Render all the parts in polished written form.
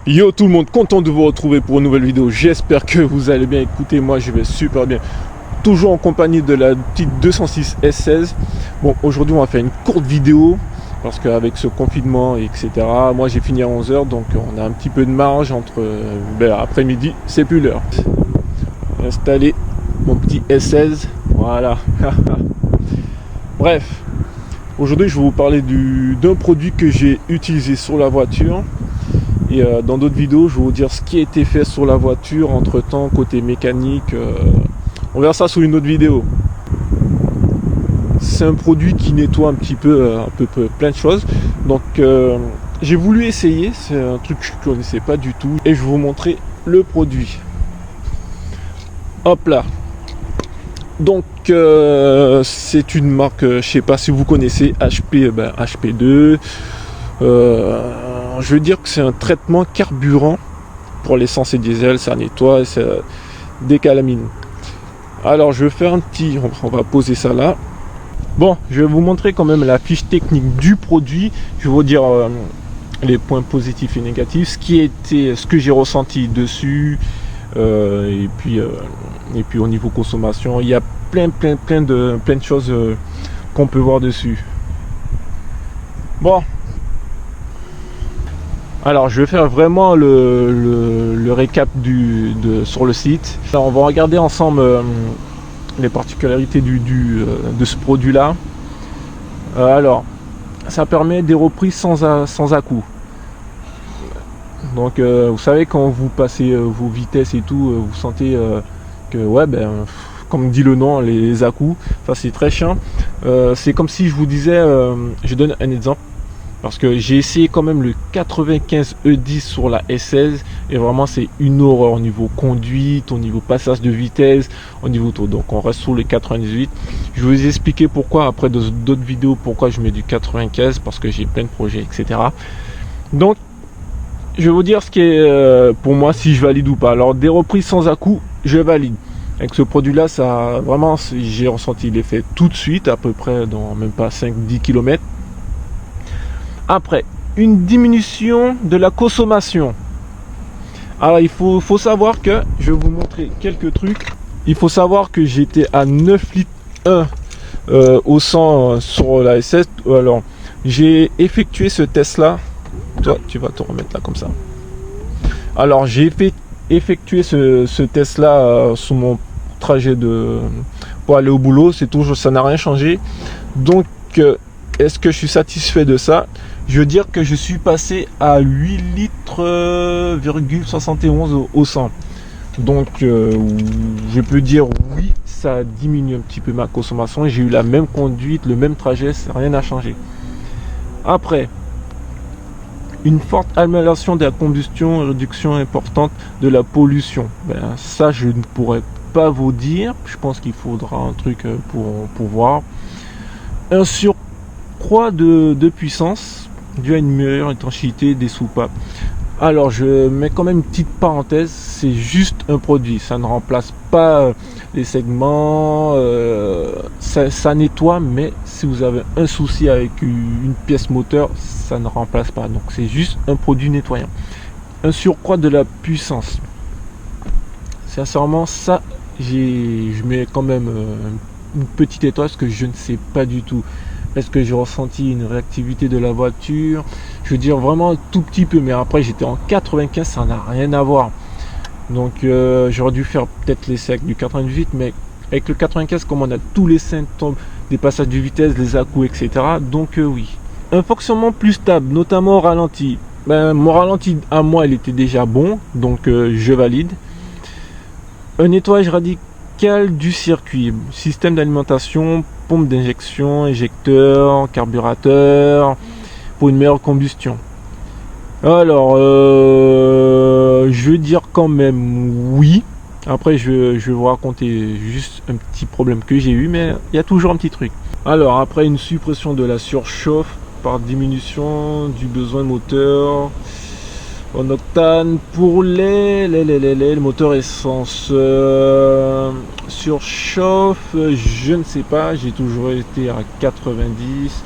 Yo tout le monde, content de vous retrouver pour une nouvelle vidéo. J'espère que vous allez bien. Écoutez, moi je vais super bien. Toujours en compagnie de la petite 206 S16. Bon, aujourd'hui on va faire une courte vidéo parce qu'avec ce confinement etc. Moi j'ai fini à 11h, donc on a un petit peu de marge entre après-midi, c'est plus l'heure. Installer mon petit S16, voilà. Bref, aujourd'hui je vais vous parler d'un produit que j'ai utilisé sur la voiture. Et dans d'autres vidéos, je vais vous dire ce qui a été fait sur la voiture entre temps, côté mécanique. On verra ça sous une autre vidéo. C'est un produit qui nettoie un peu plein de choses. Donc j'ai voulu essayer, c'est un truc que je ne connaissais pas du tout. Et je vais vous montrer le produit. Hop là. Donc c'est une marque, je sais pas si vous connaissez, HP, HP2. Je veux dire que c'est un traitement carburant pour l'essence et diesel, ça nettoie et ça décalamine. Alors je vais faire on va poser ça là. Bon, je vais vous montrer quand même la fiche technique du produit. Je vais vous dire les points positifs et négatifs, ce que j'ai ressenti dessus, et puis au niveau consommation, il y a plein de choses qu'on peut voir dessus. Bon. Alors je vais faire vraiment le récap sur le site. Alors, on va regarder ensemble les particularités de ce produit là. Alors ça permet des reprises sans à-coups. Donc vous savez, quand vous passez vos vitesses et tout, vous sentez que ouais, comme dit le nom, les à-coups, ça c'est très chiant. C'est comme si je vous disais, je donne un exemple. Parce que j'ai essayé quand même le 95 E10 sur la S16 et vraiment c'est une horreur au niveau conduite, au niveau passage de vitesse, au niveau tout. Donc on reste sur le 98. Je vais vous expliquer pourquoi après d'autres vidéos, pourquoi je mets du 95, parce que j'ai plein de projets, etc. Donc je vais vous dire ce qui est pour moi, si je valide ou pas. Alors des reprises sans à-coups, je valide. Avec ce produit là, ça vraiment, j'ai ressenti l'effet tout de suite, à peu près dans même pas 5-10 km. Après, une diminution de la consommation. Alors, il faut savoir que, je vais vous montrer quelques trucs. Il faut savoir que j'étais à 9 litres 1 au 100 sur la S16. Alors, j'ai effectué ce test-là. Toi, tu vas te remettre là comme ça. Alors, j'ai effectué ce test-là sur mon trajet pour aller au boulot. C'est toujours, ça n'a rien changé. Donc, est-ce que je suis satisfait de ça? Je veux dire que je suis passé à 8 litres 71 au 100. Donc je peux dire oui, ça diminue un petit peu ma consommation. J'ai eu la même conduite, le même trajet, rien n'a changé. Après, une forte amélioration de la combustion, réduction importante de la pollution. Ça, je ne pourrais pas vous dire. Je pense qu'il faudra un truc pour voir. Un surcroît de puissance dû à une meilleure étanchéité des soupapes. Alors je mets quand même une petite parenthèse, c'est juste un produit, ça ne remplace pas les segments, ça nettoie, mais si vous avez un souci avec une pièce moteur, ça ne remplace pas. Donc c'est juste un produit nettoyant. Un surcroît de la puissance, sincèrement ça, je mets quand même une petite étoile parce que je ne sais pas du tout. Est-ce que j'ai ressenti une réactivité de la voiture? Je veux dire vraiment un tout petit peu, mais après j'étais en 95, ça n'a rien à voir. Donc j'aurais dû faire peut-être l'essai avec du 98, mais avec le 95, comme on a tous les symptômes des passages de vitesse, les à-coups, etc. Donc oui. Un fonctionnement plus stable, notamment au ralenti. Mon ralenti à moi, il était déjà bon, donc je valide. Un nettoyage radical du circuit, système d'alimentation, pompe d'injection, injecteur, carburateur, pour une meilleure combustion. Alors, je veux dire quand même oui. Après, je vais vous raconter juste un petit problème que j'ai eu, mais il y a toujours un petit truc. Alors, après une suppression de la surchauffe par diminution du besoin de moteur en octane pour le moteur essence, surchauffe, je ne sais pas, j'ai toujours été à 90.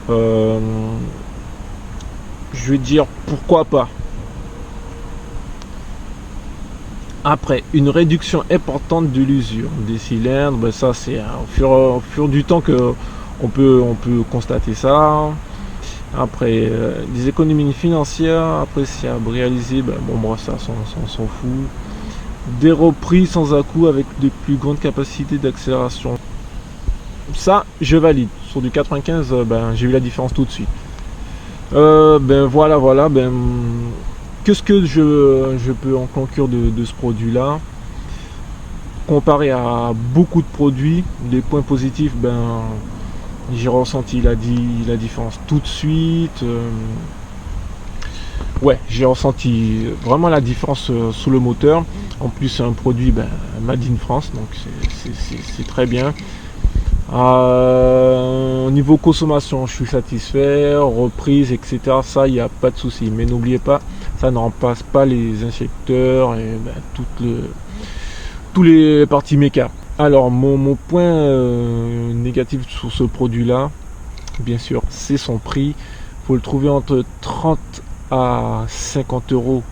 Je vais dire pourquoi pas. Après, une réduction importante de l'usure des cylindres, ben ça c'est au fur du temps que on peut constater ça. Après, des économies financières appréciables réalisées, ben bon, moi ça on s'en fout. Des reprises sans à-coups avec de plus grandes capacités d'accélération. Ça, je valide. Sur du 95, ben, j'ai vu la différence tout de suite. Ben voilà, ben, qu'est-ce que je peux en conclure de ce produit-là? Comparé à beaucoup de produits, les points positifs, ben, j'ai ressenti la différence tout de suite. Ouais, j'ai ressenti vraiment la différence sous le moteur. En plus, c'est un produit made in France, donc c'est très bien. Au niveau consommation, je suis satisfait, reprise, etc. Ça, il n'y a pas de souci. Mais n'oubliez pas, ça ne remplace pas les injecteurs et tous les parties méca. Alors, mon point négatif sur ce produit-là, bien sûr, c'est son prix. Il faut le trouver entre 30 à 50 euros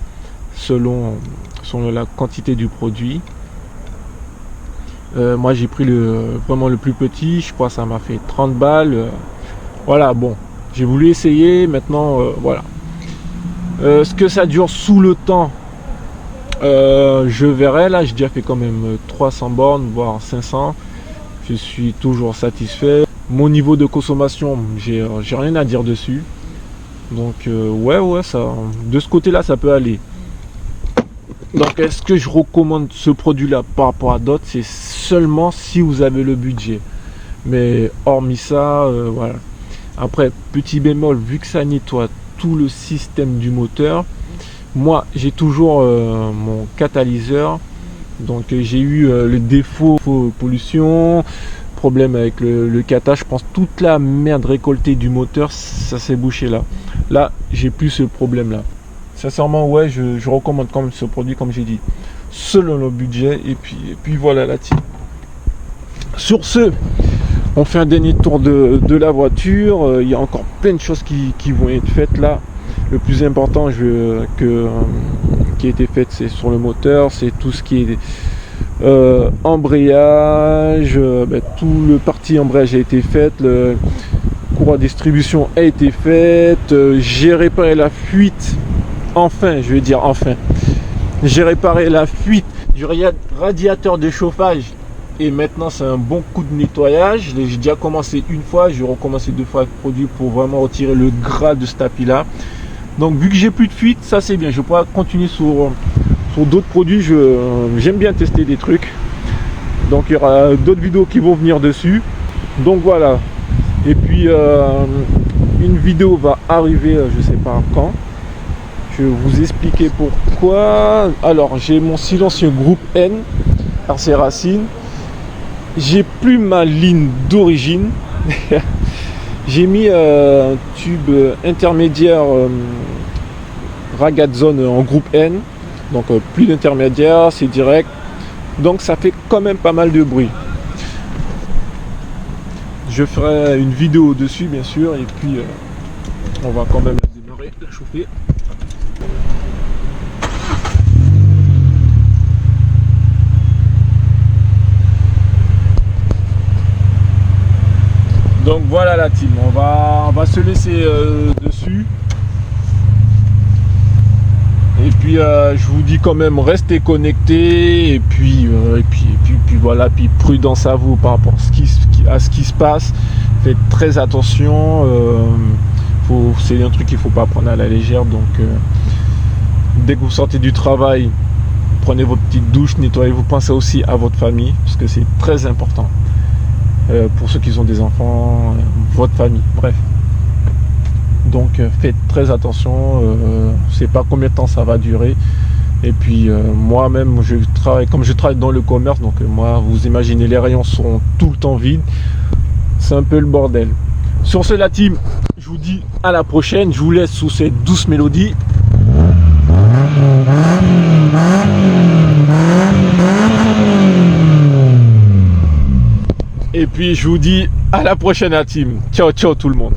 selon la quantité du produit. Moi j'ai pris vraiment le plus petit, je crois que ça m'a fait 30 balles. Voilà, bon, j'ai voulu essayer, maintenant voilà. Ce que ça dure sous le temps, je verrai. Là j'ai déjà fait quand même 300 bornes, voire 500. Je suis toujours satisfait. Mon niveau de consommation, j'ai rien à dire dessus. Donc ouais, ça, de ce côté-là, ça peut aller. Donc est-ce que je recommande ce produit-là par rapport à d'autres? C'est seulement si vous avez le budget. Mais hormis ça, voilà. Après, petit bémol, vu que ça nettoie tout le système du moteur, moi j'ai toujours mon catalyseur. Donc j'ai eu le défaut pollution, problème avec le cata. Je pense toute la merde récoltée du moteur, ça s'est bouché là. Là, j'ai plus ce problème-là. Sincèrement, ouais, je recommande quand même ce produit, comme j'ai dit, selon le budget. Et puis voilà la team. Sur ce, on fait un dernier tour de la voiture. Il y a encore plein de choses qui vont être faites là. Le plus important qui a été fait, c'est sur le moteur, c'est tout ce qui est embrayage, tout le parti embrayage a été fait, le courroie de distribution a été faite, j'ai réparé la fuite, enfin, j'ai réparé la fuite du radiateur de chauffage et maintenant c'est un bon coup de nettoyage. J'ai déjà commencé une fois, je vais recommencer 2 fois avec le produit pour vraiment retirer le gras de ce tapis là. Donc vu que j'ai plus de fuite, ça c'est bien, je pourrais continuer sur d'autres produits. J'aime bien tester des trucs, donc il y aura d'autres vidéos qui vont venir dessus. Donc voilà, et puis une vidéo va arriver, je sais pas quand. Je vais vous expliquer pourquoi. Alors j'ai mon silencieux groupe N RC Racine, j'ai plus ma ligne d'origine. J'ai mis un tube intermédiaire Ragazone en groupe N, donc plus d'intermédiaire, c'est direct, donc ça fait quand même pas mal de bruit. Je ferai une vidéo dessus bien sûr, et puis on va quand même la démarrer, la chauffer. Donc voilà la team, on va se laisser dessus. Et puis je vous dis quand même, restez connectés et puis voilà, puis prudence à vous par rapport à ce qui se passe. Faites très attention. C'est un truc qu'il ne faut pas prendre à la légère. Donc dès que vous sortez du travail, prenez vos petites douches, nettoyez-vous, pensez aussi à votre famille parce que c'est très important. Pour ceux qui ont des enfants, votre famille, bref. Donc faites très attention, je sais pas combien de temps ça va durer. Et puis moi-même, comme je travaille dans le commerce, donc moi, vous imaginez, les rayons sont tout le temps vides. C'est un peu le bordel. Sur ce la team, je vous dis à la prochaine. Je vous laisse sous cette douce mélodie. Et puis je vous dis à la prochaine la team. Ciao ciao tout le monde.